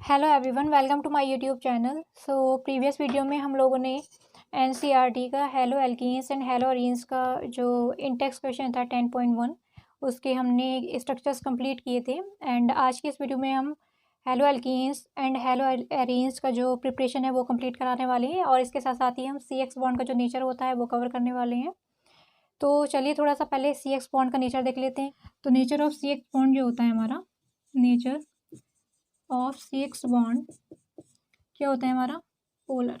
Hello everyone, welcome to my YouTube channel. Previous video में हम लोगों ने एनसीईआरटी का haloalkanes and haloarenes का जो इंटेक्स क्वेश्चन था 10.1 उसके हमने स्ट्रक्चर्स कंप्लीट किए थे। एंड आज की इस वीडियो में हम hello alkenes and haloarenes का जो प्रिपरेशन है वो कंप्लीट कराने वाले हैं, और इसके साथ साथ ही हम सी एक्स बॉन्ड का जो नेचर होता है वो कवर करने वाले हैं। तो चलिए थोड़ा सा पहले सी एक्स बॉन्ड का नेचर देख लेते हैं। तो nature of C X bond जो होता है हमारा, nature of C X bond क्या होता है हमारा, पोलर।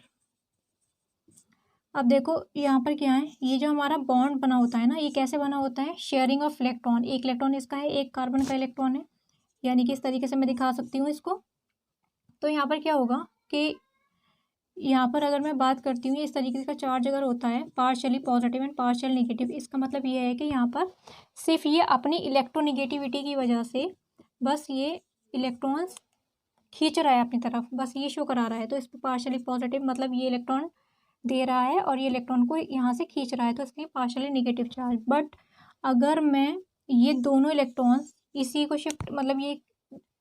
अब देखो यहाँ पर क्या है, ये जो हमारा बॉन्ड बना होता है ना, ये कैसे बना होता है, शेयरिंग ऑफ इलेक्ट्रॉन। एक इलेक्ट्रॉन इसका है, एक कार्बन का इलेक्ट्रॉन है, यानी कि इस तरीके से मैं दिखा सकती हूँ इसको। तो यहाँ पर क्या होगा कि यहाँ पर अगर मैं बात करती हूँ, इस तरीके का चार्ज अगर होता है partially positive and partial negative, इसका मतलब ये है कि यहाँ पर सिर्फ ये अपनी इलेक्ट्रोनिगेटिविटी की वजह से बस ये इलेक्ट्रॉन्स खींच रहा है अपनी तरफ, बस ये शो करा रहा है। तो इस पर पार्शियली पॉजिटिव मतलब ये इलेक्ट्रॉन दे रहा है और ये इलेक्ट्रॉन को यहाँ से खींच रहा है, तो इसलिए पार्शियली नेगेटिव चार्ज। बट अगर मैं ये दोनों इलेक्ट्रॉन्स इसी को शिफ्ट, मतलब ये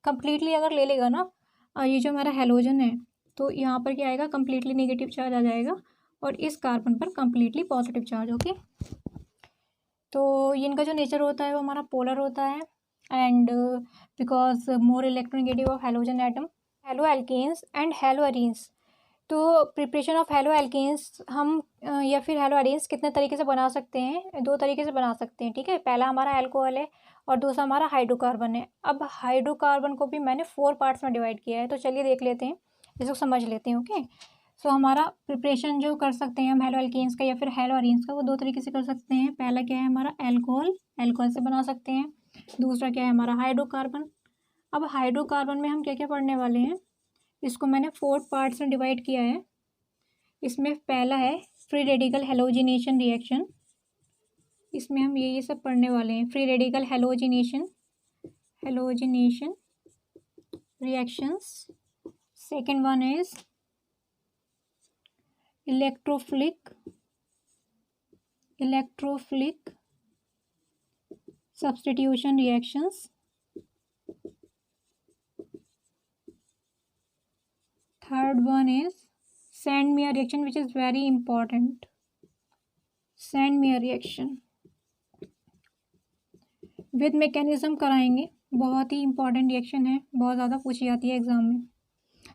कंप्लीटली अगर ले लेगा ना, ये जो हमारा हेलोजन है, तो यहाँ पर क्या आएगा, कंप्लीटली नेगेटिव चार्ज आ जाएगा, और इस कार्बन पर कंप्लीटली पॉजिटिव चार्ज। ओके, तो इनका जो नेचर होता है वो हमारा पोलर होता है। And because more electronegative of halogen atom, haloalkanes and haloarenes. तो प्रिपरेशन ऑफ हेलो एल्केन्स हम या फिर हेलो अरीन्स कितने तरीके से बना सकते हैं, दो तरीके से बना सकते हैं। ठीक है, पहला हमारा एल्कोहल है और दूसरा हमारा हाइड्रोकार्बन है। अब हाइड्रोकार्बन को भी मैंने 4 पार्ट्स में डिवाइड किया है, तो चलिए देख लेते हैं, इसको समझ लेते हैं। ओके, सो हमारा प्रिपरेशन जो कर सकते हैं हम हेलो एल्केन्स का या फिर हेलो अरीन्स का, वो दो तरीके से कर सकते हैं। पहला क्या है हमारा एल्कोहल, एल्कोहल से बना सकते हैं। दूसरा क्या है हमारा हाइड्रोकार्बन। अब हाइड्रोकार्बन में हम क्या क्या पढ़ने वाले हैं, इसको मैंने 4 पार्ट्स में डिवाइड किया है। इसमें पहला है फ्री रेडिकल हेलोजिनेशन रिएक्शन, इसमें हम ये सब पढ़ने वाले हैं। Free radical halogenation reactions. Second one is electrophilic substitution reactions. Third one is Sandmeyer reaction, which is very important. Sandmeyer reaction with mechanism कराएंगे, बहुत ही important reaction है, बहुत ज़्यादा पूछी जाती है एग्जाम में,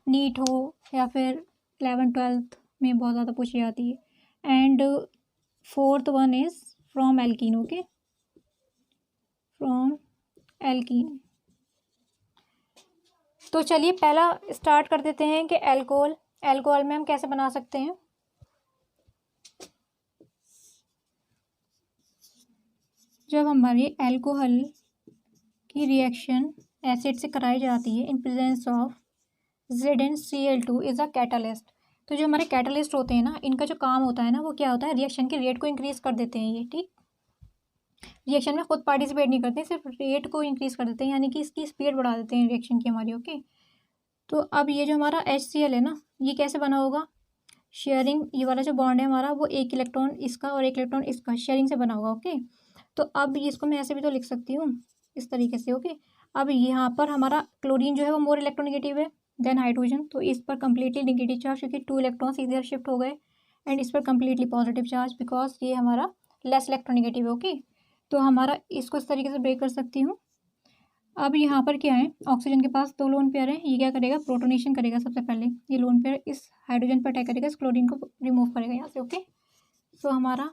नीट हो या फिर 11th-12th में बहुत ज़्यादा पूछी जाती है। And fourth one is from alkene. Okay, from alkene. तो चलिए पहला स्टार्ट कर देते हैं कि एल्कोहल। एल्कोहल में हम कैसे बना सकते हैं। जब हमारी एल्कोहल की रिएक्शन एसिड से कराई जाती है in presence of ZnCl2 is a catalyst. तो जो हमारे कैटालिस्ट होते हैं ना, इनका जो काम होता है ना, वो क्या होता है, रिएक्शन के रेट को इंक्रीज कर देते हैं ये। ठीक, रिएक्शन में खुद पार्टिसिपेट नहीं करते, सिर्फ रेट को इंक्रीज कर देते हैं, यानी कि इसकी स्पीड बढ़ा देते हैं रिएक्शन की हमारी। ओके, तो अब ये जो हमारा HCl है ना, ये कैसे बना होगा, शेयरिंग, ये वाला जो बॉन्ड है हमारा वो एक इलेक्ट्रॉन इसका और एक इलेक्ट्रॉन इसका शेयरिंग से बना होगा। ओके, तो अब इसको मैं ऐसे भी तो लिख सकती हूँ इस तरीके से। ओके, अब यहाँ पर हमारा क्लोरीन जो है वो मोर इलेक्ट्रोनेगेटिव है देन हाइड्रोजन, तो इस पर कंप्लीटली नेगेटिव चार्ज, क्योंकि 2 इलेक्ट्रॉन्स इधर शिफ्ट हो गए। एंड इस पर कंप्लीटली पॉजिटिव चार्ज, बिकॉज ये हमारा लेस इलेक्ट्रोनेगेटिव है। ओके, तो हमारा इसको इस तरीके से ब्रेक कर सकती हूँ। अब यहाँ पर क्या है, ऑक्सीजन के पास 2 लोन पेयर है, ये क्या करेगा, प्रोटोनेशन करेगा। सबसे पहले ये लोन पेयर इस हाइड्रोजन पर अटैक करेगा, इस क्लोरीन को रिमूव करेगा यहाँ से। ओके, सो हमारा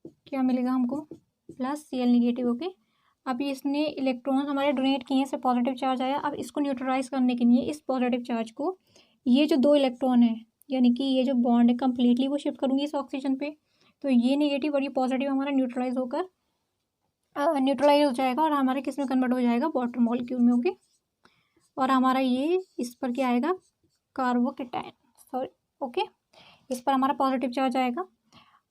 क्या मिलेगा हमको, +Cl नेगेटिव। ओके, अब इसने इलेक्ट्रॉन हमारे डोनेट किए, से पॉजिटिव चार्ज आया। अब इसको न्यूट्रलाइज करने के लिए इस पॉजिटिव चार्ज को, ये जो 2 इलेक्ट्रॉन है, यानी कि ये जो बॉन्ड है कंप्लीटली वो शिफ्ट करूँगी इस ऑक्सीजन पे, तो ये नेगेटिव और ये पॉजिटिव हमारा न्यूट्रलाइज हो जाएगा और हमारे किस में कन्वर्ट हो जाएगा, वाटर मॉलिक्यूल में। ओके, और हमारा ये इस पर क्या आएगा, कार्बोकेटायन, सॉरी। ओके, इस पर हमारा पॉजिटिव चार्ज आएगा।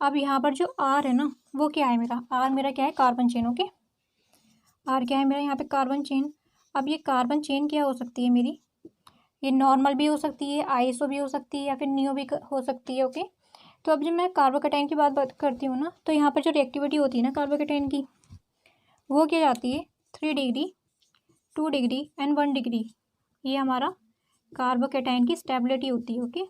अब यहाँ पर जो R है ना, वो क्या है मेरा, R मेरा क्या है, कार्बन चेन। ओके, R क्या है मेरा यहाँ पे, कार्बन चेन। अब ये कार्बन चेन क्या हो सकती है मेरी, ये नॉर्मल भी हो सकती है, आइसो भी हो सकती है, या फिर नियो भी हो सकती है। ओके, तो अब जब मैं कार्बोकेटायन की बात करती हूँ ना, तो यहाँ पर जो रिएक्टिविटी होती है ना कार्बोकेटायन की, वो क्या जाती है 3 डिग्री, 2 डिग्री एंड 1 डिग्री। ये हमारा कार्बोकेटाइन की स्टेबिलिटी होती है। ओके,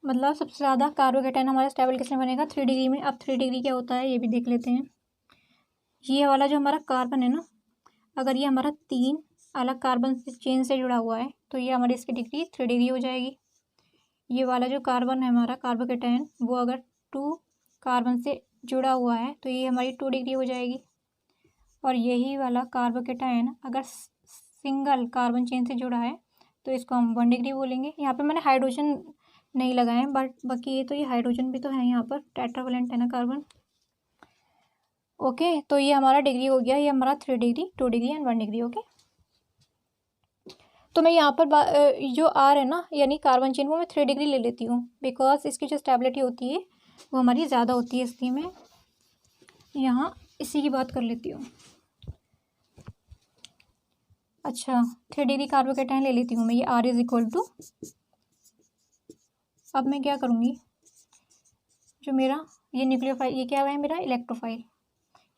मतलब सबसे ज़्यादा कार्बोकेटाइन हमारा स्टेबल किसमें बनेगा? 3 डिग्री में। अब 3 डिग्री क्या होता है ये भी देख लेते हैं। ये वाला जो हमारा कार्बन है ना, अगर ये हमारा 3 अलग कार्बन चेन से जुड़ा हुआ है तो ये हमारी इसकी डिग्री 3 डिग्री हो जाएगी। ये वाला जो कार्बन है हमारा कार्बोकेटाइन, वो अगर 2 कार्बन से जुड़ा हुआ है तो ये हमारी 2 डिग्री हो जाएगी। और यही वाला कार्बोकेटाइन अगर सिंगल कार्बन चेन से जुड़ा है तो इसको हम 1 डिग्री बोलेंगे। यहाँ पे मैंने हाइड्रोजन नहीं लगाए हैं, बट बाकी ये तो ये हाइड्रोजन भी तो है यहाँ पर, टेट्रावेलेंट है ना कार्बन। ओके, तो ये हमारा डिग्री हो गया, ये हमारा 3 degree, 2 degree and 1 degree. Okay, तो मैं यहाँ पर जो आर है ना यानी कार्बन चेन, वो मैं 3 डिग्री ले लेती हूँ, बिकॉज इसकी जो स्टेबिलिटी होती है वो हमारी ज़्यादा होती है, इसलिए मैं यहाँ इसी की बात कर लेती हूँ। अच्छा, 3 डिग्री कार्बोकेटाइन ले लेती हूँ मैं, ये आर इज इक्वल टू, अब मैं क्या करूँगी, जो मेरा ये न्यूक्लियोफाइल, ये क्या है मेरा इलेक्ट्रोफाइल,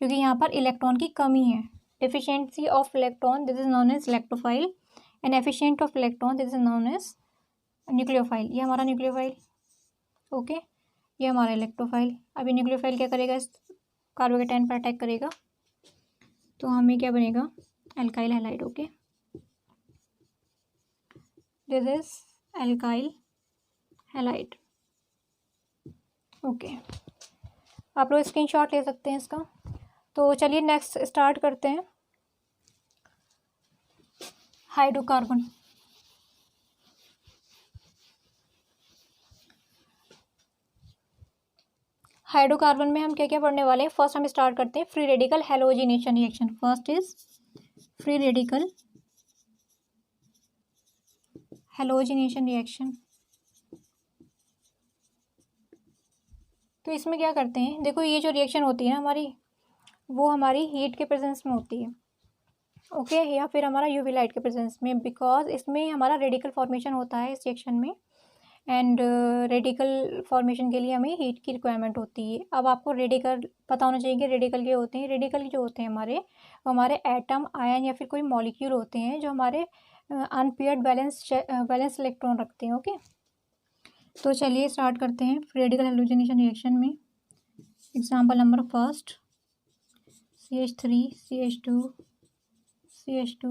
क्योंकि यहाँ पर इलेक्ट्रॉन की कमी है। Deficiency of electron, this is known as electrophile, and efficient of electron, this is known as nucleophile. ये हमारा न्यूक्लियोफाइल। ओके, ये हमारा इलेक्ट्रोफाइल। अभी न्यूक्लियोफाइल क्या करेगा, इस कार्बोकेटाइन पर अटैक करेगा, तो हमें क्या बनेगा, alkyl halide. Okay, this is alkyl halide. Okay, आप लोग स्क्रीनशॉट ले सकते हैं इसका। तो चलिए नेक्स्ट स्टार्ट करते हैं। हाइड्रोकार्बन, हाइड्रोकार्बन में हम क्या क्या पढ़ने वाले हैं, फर्स्ट हम स्टार्ट करते हैं free radical halogenation reaction. First is free radical halogenation reaction. तो इसमें क्या करते हैं, देखो ये जो रिएक्शन होती है ना हमारी, वो हमारी हीट के प्रेजेंस में होती है। ओके, या फिर हमारा यूवी लाइट के प्रेजेंस में, बिकॉज इसमें हमारा रेडिकल फॉर्मेशन होता है इस रिएक्शन में, एंड रेडिकल फॉर्मेशन के लिए हमें हीट की रिक्वायरमेंट होती है। अब आपको रेडिकल पता होना चाहिए कि रेडिकल क्या होते हैं। रेडिकल जो होते हैं हमारे, वो हमारे एटम, आयन या फिर कोई मॉलिक्यूल होते हैं जो हमारे अनपेयर्ड बैलेंस इलेक्ट्रॉन रखते हैं। ओके, तो चलिए स्टार्ट करते हैं रेडिकल हैलोजिनेशन रिएक्शन में। Example number first, CH3 CH2 CH2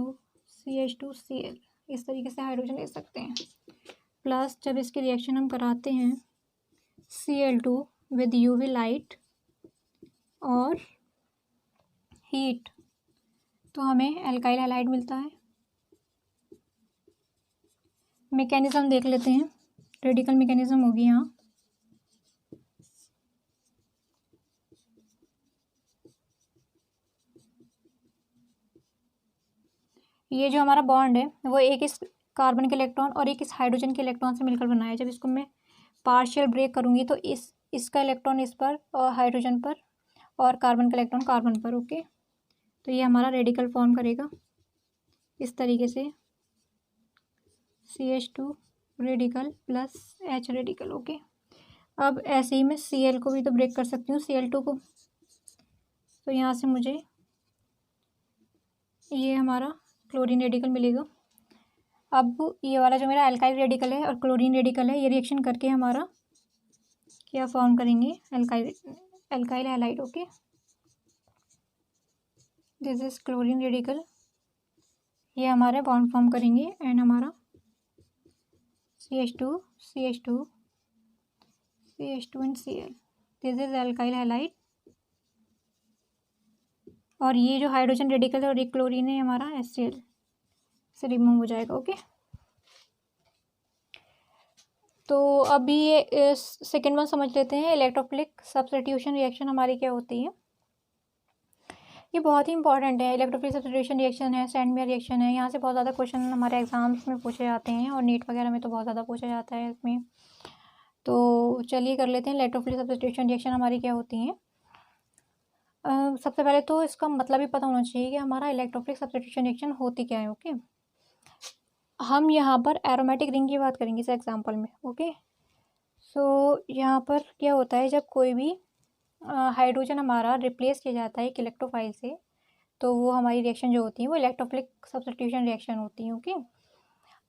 CH2 Cl, इस तरीके से हाइड्रोजन ले सकते हैं। प्लस जब इसकी रिएक्शन हम कराते हैं Cl2 विद यूवी लाइट और हीट, तो हमें एल्काइल हैलाइड मिलता है। मैकेनिज्म देख लेते हैं, रेडिकल मैकेनिज्म होगी यहाँ। ये जो हमारा बॉन्ड है वो एक इस कार्बन के इलेक्ट्रॉन और एक इस हाइड्रोजन के इलेक्ट्रॉन से मिलकर बना है। जब इसको मैं पार्शियल ब्रेक करूँगी तो इसका इलेक्ट्रॉन इस पर और हाइड्रोजन पर, और कार्बन का इलेक्ट्रॉन कार्बन पर। ओके, तो ये हमारा रेडिकल फॉर्म करेगा इस तरीके से, CH2 radical plus H radical. Okay, अब ऐसे ही मैं Cl को भी तो ब्रेक कर सकती हूँ, Cl2 को। तो यहाँ से मुझे ये हमारा क्लोरीन रेडिकल मिलेगा। अब ये वाला जो मेरा एल्काइल रेडिकल है और क्लोरीन रेडिकल है, ये रिएक्शन करके हमारा क्या फॉर्म करेंगे, alkyl halide. Okay, this is chlorine radical, ये हमारे बॉन्ड फॉर्म करेंगे, एंड हमारा CH2 CH2 CH2 and Cl, this is alkyl halide. और ये जो हाइड्रोजन रेडिकल है और एक क्लोरीन है हमारा HCl से रिमूव हो जाएगा। ओके, तो अभी ये सेकेंड वन समझ लेते हैं, इलेक्ट्रोफिलिक सब्स्टिट्यूशन रिएक्शन हमारी क्या होती है। ये बहुत ही इंपॉर्टेंट है, इलेक्ट्रोफिलिक सब्स्टिट्यूशन रिएक्शन है, सैंडमेयर रिएक्शन है। यहाँ से बहुत ज़्यादा क्वेश्चन हमारे एग्जाम्स में पूछे जाते हैं और नीट वगैरह में तो बहुत ज़्यादा पूछा जाता है इसमें। तो चलिए कर लेते हैं, इलेक्ट्रोफिलिक सब्स्टिट्यूशन रिएक्शन हमारी क्या होती हैं। सबसे पहले तो इसका मतलब ही पता होना चाहिए कि हमारा इलेक्ट्रोफिलिक सब्स्टिट्यूशन रिएक्शन होती क्या है। ओके, हम यहाँ पर एरोमेटिक रिंग की बात करेंगे इस एग्जाम्पल में। ओके, सो यहाँ पर क्या होता है, जब कोई भी हाइड्रोजन हमारा रिप्लेस किया जाता है एक इलेक्ट्रोफाइल से, तो वो हमारी रिएक्शन जो होती है वो इलेक्ट्रोफिलिक सब्स्टिट्यूशन रिएक्शन होती है। ओके,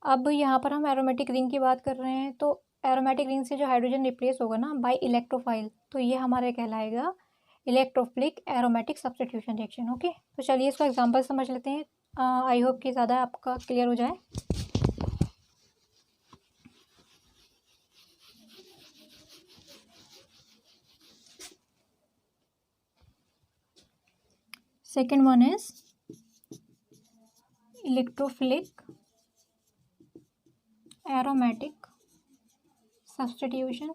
अब यहाँ पर हम एरोमेटिक रिंग की बात कर रहे हैं, तो एरोमेटिक रिंग से जो हाइड्रोजन रिप्लेस होगा ना बाय इलेक्ट्रोफाइल, तो ये हमारे कहलाएगा electrophilic aromatic substitution reaction. Okay, तो चलिए इसको एग्जांपल समझ लेते हैं। आई होप कि ज़्यादा आपका क्लियर हो जाए। Second one is electrophilic aromatic substitution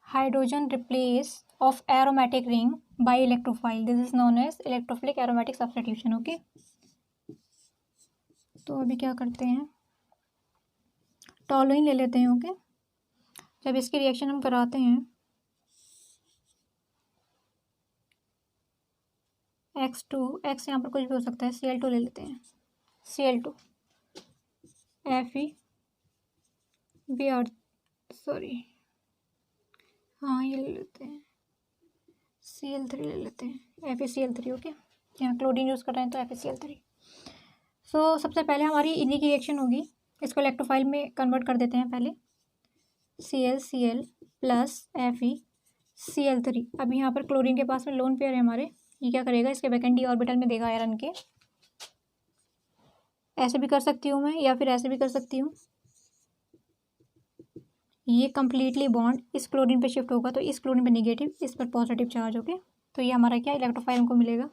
hydrogen replace of aromatic ring by electrophile. This is known as electrophilic aromatic substitution. Okay, तो अभी क्या करते हैं, टॉलुइन ले लेते हैं। ओके, जब इसकी रिएक्शन हम कराते हैं X2, X यहाँ पर कुछ भी हो सकता है, Cl2 ले लेते हैं, Cl2 Fe सॉरी हाँ ये ले लेते हैं, Cl3 ले लेते हैं, FeCl3। ओके, यहाँ क्लोरीन यूज़ कर रहे हैं तो FeCl3। सो सबसे पहले हमारी इन्हीं की रिएक्शन होगी, इसको इलेक्ट्रोफाइल में कन्वर्ट कर देते हैं पहले, Cl प्लस FeCl3। अब यहाँ पर क्लोरीन के पास में लोन पेयर है हमारे, ये क्या करेगा, इसके बैक एंड डी ऑर्बिटल में देगा आयरन के। ऐसे भी कर सकती हूँ मैं या फिर ऐसे भी कर सकती हूँ। ये कम्प्लीटली बॉन्ड इस क्लोरीन पे शिफ्ट होगा तो इस क्लोरीन पे नेगेटिव, इस पर पॉजिटिव चार्ज। ओके, तो ये हमारा क्या इलेक्ट्रोफाइल हमको मिलेगा,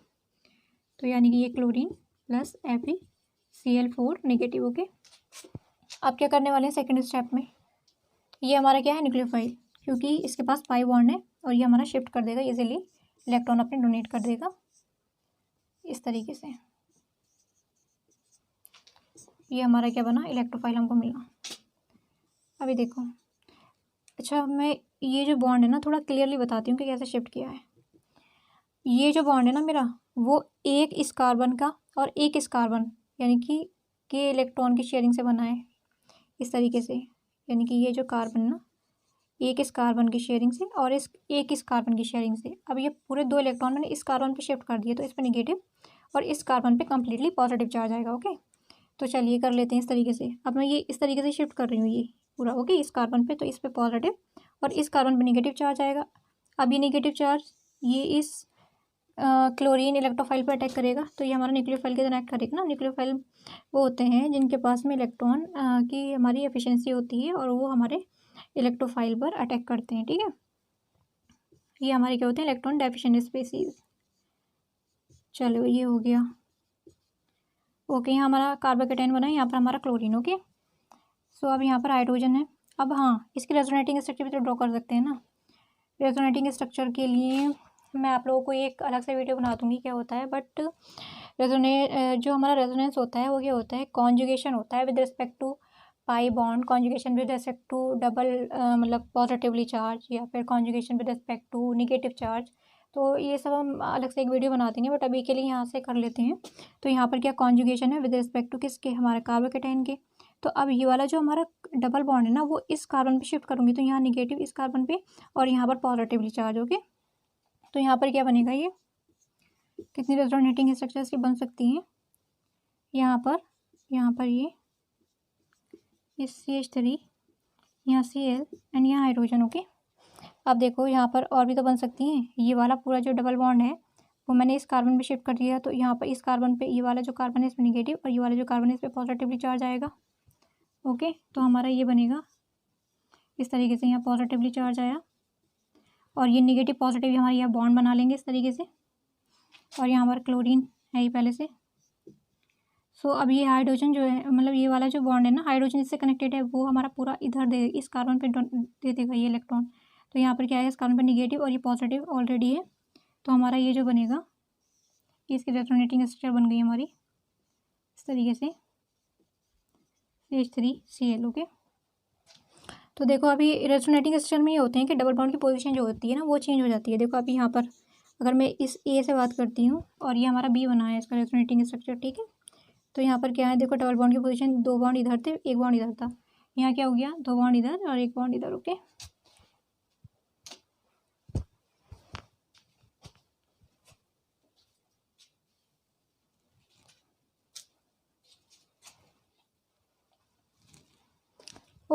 तो यानी कि ये chlorine plus FeCl4 negative. Okay, अब क्या करने वाले हैं सेकेंड स्टेप में, ये हमारा क्या है न्यूक्लियोफाइल, क्योंकि इसके पास पाई बॉन्ड है और ये हमारा शिफ्ट कर देगा इजीली, इलेक्ट्रॉन अपने डोनेट कर देगा इस तरीके से। ये हमारा क्या बना, इलेक्ट्रोफाइल हमको मिला। अभी देखो, अच्छा मैं ये जो बॉन्ड है ना थोड़ा क्लियरली बताती हूँ कि कैसे शिफ्ट किया है। ये जो बॉन्ड है ना मेरा, वो एक इस कार्बन का और एक इस कार्बन यानी कि के इलेक्ट्रॉन की शेयरिंग से बना है इस तरीके से, यानी कि ये जो कार्बन ना एक इस कार्बन की शेयरिंग से और इस एक इस कार्बन की शेयरिंग से। अब ये पूरे 2 इलेक्ट्रॉन मैंने इस कार्बन पे शिफ्ट कर दिए तो इस पर नेगेटिव और इस कार्बन पे कम्प्लीटली पॉजिटिव चार्ज आएगा। ओके, तो चलिए कर लेते हैं इस तरीके से। अब मैं ये इस तरीके से शिफ्ट कर रही हूँ ये पूरा। ओके, इस कार्बन पे तो इस पे पॉजिटिव और इस कार्बन पे नेगेटिव चार्ज आएगा। अब ये नेगेटिव चार्ज ये इस क्लोरीन इलेक्ट्रोफाइल पर अटैक करेगा तो ये हमारा न्यूक्लियोफाइल के साथ अटैक करेगा ना। न्यूक्लियोफाइल वो होते हैं जिनके पास में इलेक्ट्रॉन की हमारी एफिशिएंसी होती है और वो हमारे इलेक्ट्रोफाइल पर अटैक करते हैं। ठीक है, ये हमारे क्या होते हैं, इलेक्ट्रॉन डेफिशिएंट स्पीसीज। चलो ये हो गया। ओके, यहाँ हमारा कार्बोकेटाइन बना है, यहाँ पर हमारा क्लोरीन। ओके, सो अब यहाँ पर हाइड्रोजन है। अब हाँ, इसकी रेजोनेटिंग स्ट्रक्चर भी तो ड्रॉ कर सकते हैं ना। रेजोनेटिंग स्ट्रक्चर के लिए मैं आप लोगों को एक अलग से वीडियो बना दूँगी क्या होता है, बट जो हमारा रेजोनेंस होता है वो क्या होता है, कॉन्जुगेशन होता है with respect to pi bond, conjugation with respect to double मतलब पॉजिटिवली चार्ज, या फिर conjugation with respect to negative charge. तो ये सब हम अलग से एक वीडियो बना देंगे, बट अभी के लिए यहाँ से कर लेते हैं। तो यहाँ पर क्या कॉन्जुगेशन है विद रिस्पेक्ट टू किसके, हमारे कार्बोकेटाइन के। तो अब ये वाला जो हमारा डबल बॉन्ड है ना वो इस कार्बन पे शिफ्ट करूँगी तो यहाँ नेगेटिव इस कार्बन पे और यहाँ पर पॉजिटिवली चार्ज। ओके, तो यहाँ पर क्या बनेगा, ये कितनी रेजोनेटिंग स्ट्रक्चर्स की बन सकती हैं। यहाँ पर ये CH3, यहाँ Cl एंड यहाँ हाइड्रोजन। ओके, अब देखो यहाँ पर और भी तो बन सकती हैं। ये वाला पूरा जो डबल बॉन्ड है वो मैंने इस कार्बन पे शिफ्ट कर दिया तो यहाँ पर इस कार्बन पे ये वाला जो कार्बन है इसमें नेगेटिव और ये वाला जो कार्बन है इस पर पॉजिटिवली चार्ज आएगा। ओके, तो हमारा ये बनेगा इस तरीके से, यहाँ पॉजिटिवली चार्ज आया और ये नेगेटिव पॉजिटिव हमारे यहाँ बॉन्ड बना लेंगे इस तरीके से, और यहाँ पर क्लोरीन है ये पहले से। सो अब ये हाइड्रोजन जो है, मतलब ये वाला जो बॉन्ड है ना हाइड्रोजन इससे कनेक्टेड है, वो हमारा पूरा इधर दे इस कार्बन पे दे देगा ये इलेक्ट्रॉन। तो यहाँ पर क्या है, इस कार्बन पे नेगेटिव और ये पॉजिटिव ऑलरेडी है। तो हमारा ये जो बनेगा, इसकी रेजोनेटिंग स्ट्रक्चर बन गई हमारी इस तरीके से CH3Cl। ओके, तो देखो अभी रेजोनेटिंग स्ट्रक्चर में ये होते हैं कि डबल बॉन्ड की पोजीशन जो होती है ना वो चेंज हो जाती है। देखो अभी यहाँ पर अगर मैं इस A से बात करती हूँ और ये हमारा B बना है इसका रेजोनेटिंग स्ट्रक्चर। ठीक है, तो यहाँ पर क्या है, देखो डबल बॉन्ड की पोजीशन 2 बॉन्ड इधर थे, 1 बॉन्ड इधर था। यहाँ क्या हो गया, 2 बॉन्ड इधर और 1 बॉन्ड इधर। ओके,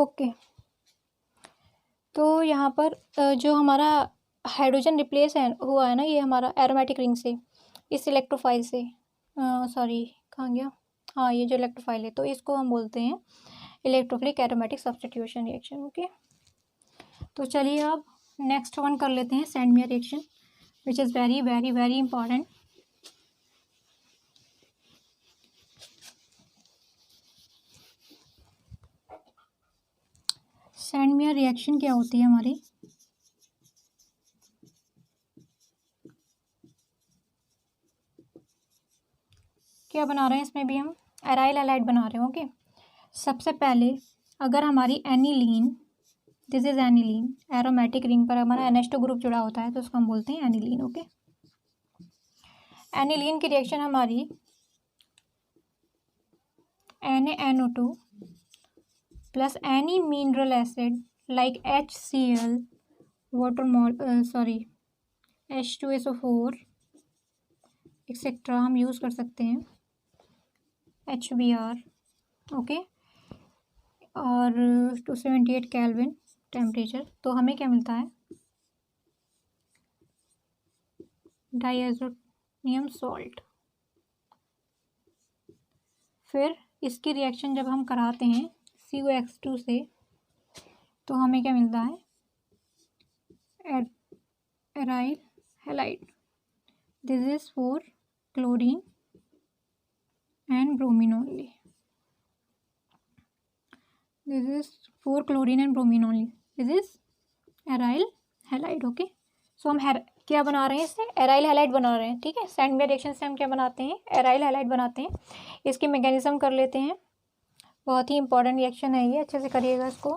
ओके, तो यहाँ पर जो हमारा हाइड्रोजन रिप्लेस हुआ है ना, ये हमारा एरोमेटिक रिंग से, इस इलेक्ट्रोफाइल से, सॉरी कहाँ गया, हाँ ये जो इलेक्ट्रोफाइल है, तो इसको हम बोलते हैं electrophilic aromatic substitution reaction. Okay, तो चलिए अब नेक्स्ट वन कर लेते हैं, Sandmeyer reaction, which is very very very important. Sandmeyer reaction क्या होती है हमारी, क्या बना रहे हैं इसमें भी हम एराइल हैलाइड बना रहे हैं। ओके, सबसे पहले अगर हमारी aniline, this is aniline, aromatic ring पर हमारा NH2 ग्रुप जुड़ा होता है तो उसको हम बोलते हैं एनिलीन। ओके, एनिलीन की रिएक्शन हमारी NaNO2 plus any mineral acid like HCl, water sorry H2SO4 etcetera हम यूज़ कर सकते हैं, HBr। ओके, और 278 केल्विन टेम्परेचर, तो हमें क्या मिलता है, डाइएज़ोनियम सॉल्ट। फिर इसकी रिएक्शन जब हम कराते हैं COX2 से तो हमें क्या मिलता है, aryl halide, this is for chlorine and bromine only, this is for chlorine and bromine only, this is aryl halide. Okay, so हम क्या बना रहे हैं, इससे एराइल हैलाइड बना रहे हैं। ठीक है, सैंडमियर रिएक्शन से हम क्या बनाते हैं, एराइल हैलाइड बनाते हैं। इसकी मैकेनिज्म कर लेते हैं, बहुत ही इंपॉर्टेंट रिएक्शन है ये, अच्छे से करिएगा इसको।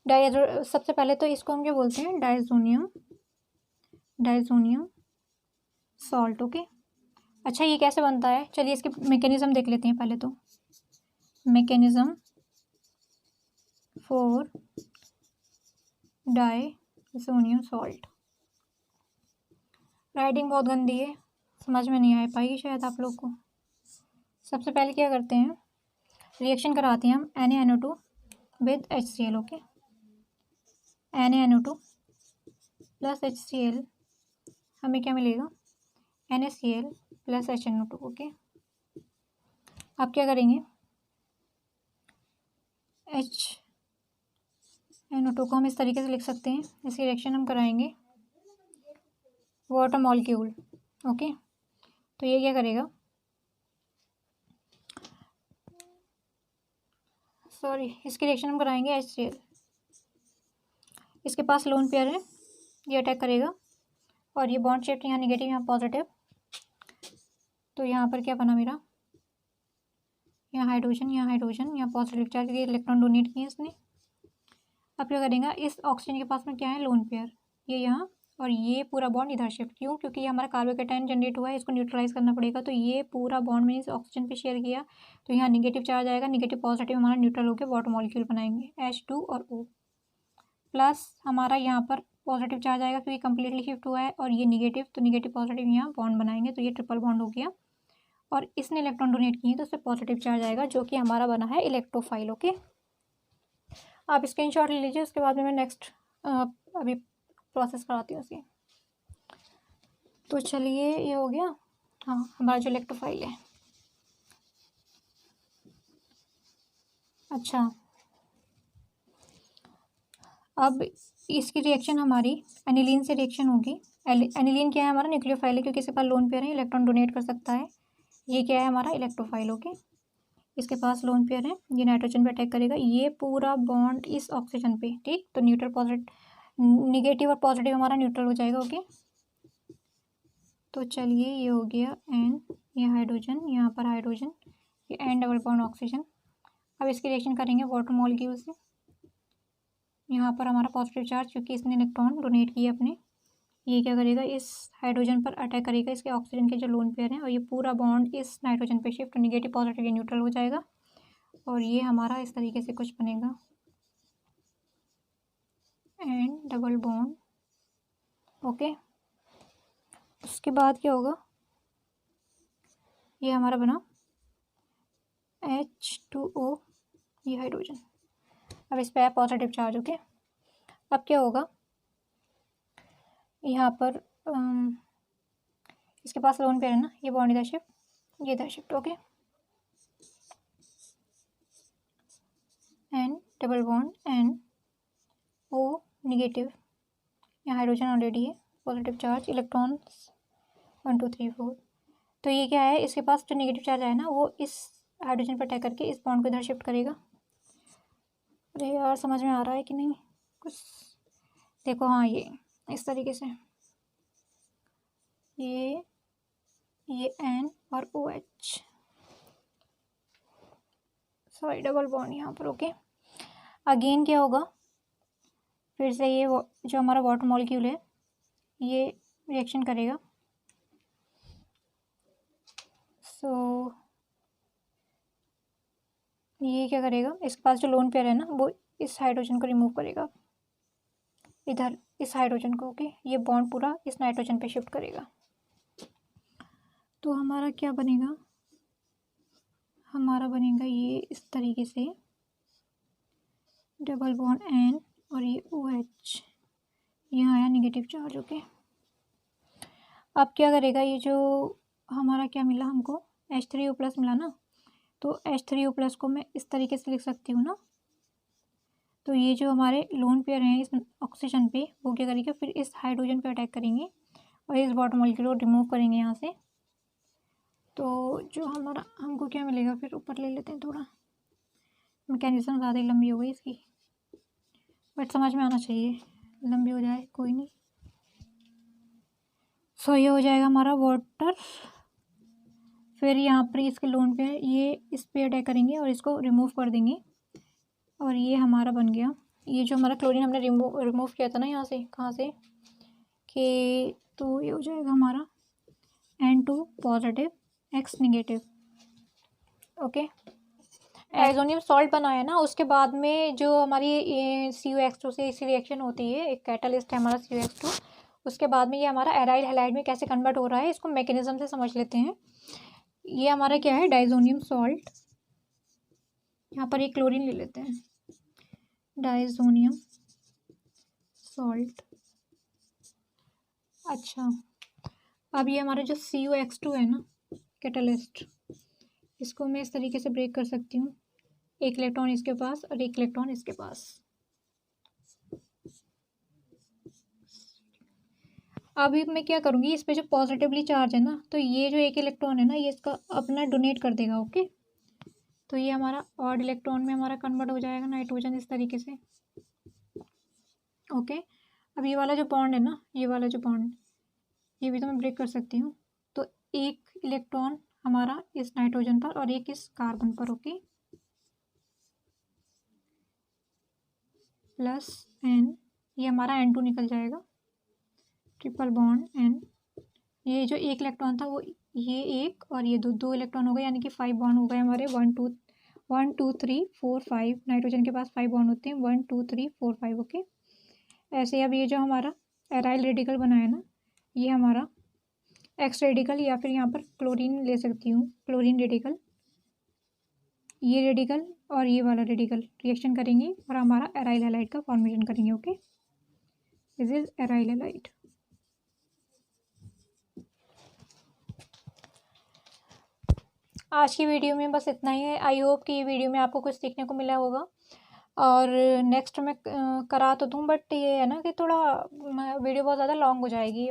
सबसे पहले तो इसको हम क्या बोलते हैं, डाइज़ोनियम सॉल्ट। ओके, अच्छा ये कैसे बनता है, चलिए इसकी मैकेनिज्म देख लेते हैं पहले तो। मैकेनिज्म फॉर डाइज़ोनियम सॉल्ट, राइटिंग बहुत गंदी है, समझ में नहीं आ पाएगी शायद आप लोग को। सबसे पहले क्या करते हैं, रिएक्शन कराते हैं हम NaNO2 with HCl। Okay, NaNO2 plus HCl, हमें क्या मिलेगा, NaCl प्लस HNO2। ओके, आप क्या करेंगे, HNO2 को हम इस तरीके से लिख सकते हैं, इसकी रिएक्शन हम कराएंगे वाटर मॉलिक्यूल। ओके, तो ये क्या करेगा, सॉरी इसकी रिएक्शन हम कराएंगे HCl, इसके पास लोन पेयर है, ये अटैक करेगा और ये बॉन्ड शिफ्ट, यहाँ निगेटिव यहाँ पॉजिटिव, तो यहाँ पर क्या बना मेरा, यहाँ हाइड्रोजन यहाँ पॉजिटिव चार्ज, ये इलेक्ट्रॉन डोनेट किए इसने। अब क्या करेगा, इस ऑक्सीजन के पास में क्या है, लोन पेयर, ये यहाँ, और ये पूरा बॉन्ड इधर शिफ्ट, क्यों, क्योंकि ये हमारा कार्बोकैटायन जनरेट हुआ है, इसको न्यूट्रलाइज करना पड़ेगा, तो ये पूरा बॉन्ड मैंने इस ऑक्सीजन पे शेयर किया, तो यहाँ निगेटिव चार्ज आएगा, निगेटिव पॉजिटिव हमारा न्यूट्रल होकर वाटर मॉलिक्यूल बनाएंगे H2 और O, प्लस हमारा यहाँ पर पॉजिटिव चार्ज आएगा क्योंकि कम्प्लीटली शिफ्ट हुआ है, और ये निगेटिव, तो निगेटिव पॉजिटिव यहाँ बॉन्ड बनाएंगे, तो ये ट्रिपल बॉन्ड हो गया, और इसने इलेक्ट्रॉन डोनेट किए तो उससे पॉजिटिव चार्ज आएगा, जो कि हमारा बना है इलेक्ट्रोफाइल। ओके, आप स्क्रीनशॉट ले लीजिए, उसके बाद में मैं नेक्स्ट अभी प्रोसेस कराती हूँ उसकी। तो चलिए ये हो गया, हाँ हमारा जो इलेक्ट्रोफाइल है। अच्छा, अब इसकी रिएक्शन हमारी एनिलीन से रिएक्शन होगी। एनिलीन क्या है, हमारा न्यूक्लियोफाइल है, क्योंकि इसके पास लोन पेयर है, इलेक्ट्रॉन डोनेट कर सकता है। ये क्या है, हमारा इलेक्ट्रोफाइल। ओके, इसके पास लोन पेयर है, ये नाइट्रोजन पे अटैक करेगा, ये पूरा बॉन्ड इस ऑक्सीजन पे, ठीक, तो न्यूट्रल पॉजिटिव, निगेटिव और पॉजिटिव हमारा न्यूट्रल हो जाएगा। ओके, तो चलिए ये हो गया एन, ये हाइड्रोजन, यहाँ पर हाइड्रोजन, ये एन डबल बॉन्ड ऑक्सीजन। अब इसकी रिएक्शन करेंगे वाटर मॉलिक्यूल से, यहाँ पर हमारा पॉजिटिव चार्ज, क्योंकि इसने इलेक्ट्रॉन डोनेट किए अपने, ये क्या करेगा, इस हाइड्रोजन पर अटैक करेगा, इसके ऑक्सीजन के जो लोन पेयर हैं, और ये पूरा बॉन्ड इस नाइट्रोजन पे शिफ्ट, निगेटिव पॉजिटिव ये न्यूट्रल हो जाएगा, और ये हमारा इस तरीके से कुछ बनेगा, एन डबल बॉन्ड। ओके, उसके बाद क्या होगा, ये हमारा बना H2O, ये हाइड्रोजन। अब इस पर है पॉजिटिव चार्ज। ओके, अब क्या होगा, यहाँ पर इसके पास लोन पेयर है ना, ये बॉन्ड इधर शिफ्ट, ये इधर shift. Okay, N double bond N O negative, यहाँ हाइड्रोजन ऑलरेडी है, पॉजिटिव चार्ज, इलेक्ट्रॉन्स 1 2 3 4। तो ये क्या है, इसके पास जो नेगेटिव चार्ज आया ना वो इस हाइड्रोजन पर अटैक करके इस बॉन्ड को इधर शिफ्ट करेगा। अरे यार समझ में आ रहा है कि नहीं कुछ, देखो हाँ ये इस तरीके से, ये एन और O H, sorry double bond यहाँ पर। ओके, अगेन क्या होगा, फिर से ये जो हमारा वाटर मॉलिक्यूल है ये रिएक्शन करेगा। सो ये क्या करेगा, इसके पास जो लोन पेयर है ना वो इस हाइड्रोजन को रिमूव करेगा इधर, इस हाइड्रोजन को। ओके, ये बॉन्ड पूरा इस नाइट्रोजन पे शिफ्ट करेगा। तो हमारा क्या बनेगा, हमारा बनेगा ये इस तरीके से, डबल बॉन्ड एन और ये ओ एच, यहाँ आया नेगेटिव चार्ज। ओके, अब क्या करेगा, ये जो हमारा क्या मिला हमको, H3O+ मिला ना, तो H3O+ को मैं इस तरीके से लिख सकती हूँ ना। तो ये जो हमारे लोन पेयर हैं इस ऑक्सीजन पे, वो क्या करेगा, फिर इस हाइड्रोजन पे अटैक करेंगे और इस वाटर मॉलिक्यूल को रिमूव करेंगे यहाँ से। तो जो हमारा हमको क्या मिलेगा, फिर ऊपर ले लेते हैं थोड़ा, मैकेनिज्म ज़्यादा ही लंबी हो गई इसकी, बट समझ में आना चाहिए, लंबी हो जाए कोई नहीं। सो ये हो जाएगा हमारा वाटर, फिर यहाँ पर इसके लोन पे ये इस पे अटैक करेंगे और इसको रिमूव कर देंगे, और ये हमारा बन गया, ये जो हमारा क्लोरीन हमने रिमूव किया था ना यहाँ से, कहाँ से कि, तो ये हो जाएगा हमारा N2 positive X negative. Okay, diazonium salt बनाया ना, उसके बाद में जो हमारी CuX2 से इसी रिएक्शन होती है, एक कैटलिस्ट है हमारा CuX2, उसके बाद में ये हमारा एराइल हैलाइड में कैसे कन्वर्ट हो रहा है इसको मैकेनिज्म से समझ लेते हैं। ये हमारा क्या है, डायज़ोनियम सॉल्ट, यहाँ पर एक क्लोरीन ले लेते हैं, डायज़ोनियम सॉल्ट। अच्छा, अब ये हमारा जो CuX2 है ना कैटलिस्ट, इसको मैं इस तरीके से ब्रेक कर सकती हूँ, एक इलेक्ट्रॉन इसके पास और एक इलेक्ट्रॉन इसके पास। अभी मैं क्या करूँगी, इस पे जो पॉजिटिवली चार्ज है ना, तो ये जो एक इलेक्ट्रॉन है ना ये इसका अपना डोनेट कर देगा। ओके, तो ये हमारा ऑड इलेक्ट्रॉन में हमारा कन्वर्ट हो जाएगा नाइट्रोजन इस तरीके से। ओके, अब ये वाला जो बॉन्ड है ना, ये वाला जो बॉन्ड, ये भी तो मैं ब्रेक कर सकती हूँ। तो एक इलेक्ट्रॉन हमारा इस नाइट्रोजन पर और एक इस कार्बन पर। ओके, प्लस N, ये हमारा N2 निकल जाएगा, ट्रिपल बॉन्ड N, ये जो एक इलेक्ट्रॉन था वो ये एक और ये दो इलेक्ट्रॉन हो गए, यानी कि 5 बॉन्ड हो गए हमारे, 1 2 3 4 5, नाइट्रोजन के पास 5 बॉन्ड होते हैं, 1 2 3 4 5। ओके, ऐसे अब ये जो हमारा एराइल रेडिकल बना है ना, ये हमारा एक्स रेडिकल, या फिर यहाँ पर क्लोरीन ले सकती हूँ, क्लोरीन रेडिकल, ये रेडिकल और ये वाला रेडिकल रिएक्शन करेंगे और हमारा एराइल हैलाइड का फॉर्मेशन करेंगे। Okay, this is aryl halide. आज की वीडियो में बस इतना ही है। आई होप कि ये वीडियो में आपको कुछ सीखने को मिला होगा, और नेक्स्ट मैं करा तो दूँ, बट ये है ना कि थोड़ा वीडियो बहुत ज़्यादा लॉन्ग हो जाएगी।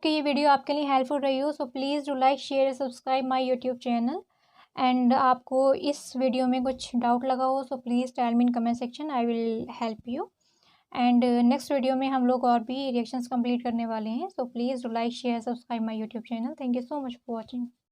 कि ये वीडियो आपके लिए हेल्पफुल रही हो, so please do like share subscribe my YouTube channel. And आपको इस वीडियो में कुछ डाउट लगा हो, so please tell me in comment section, I will help you. And next video में हम लोग और भी रिएक्शंस कंप्लीट करने वाले हैं, सो please do like share subscribe my YouTube channel. Thank you so much for watching.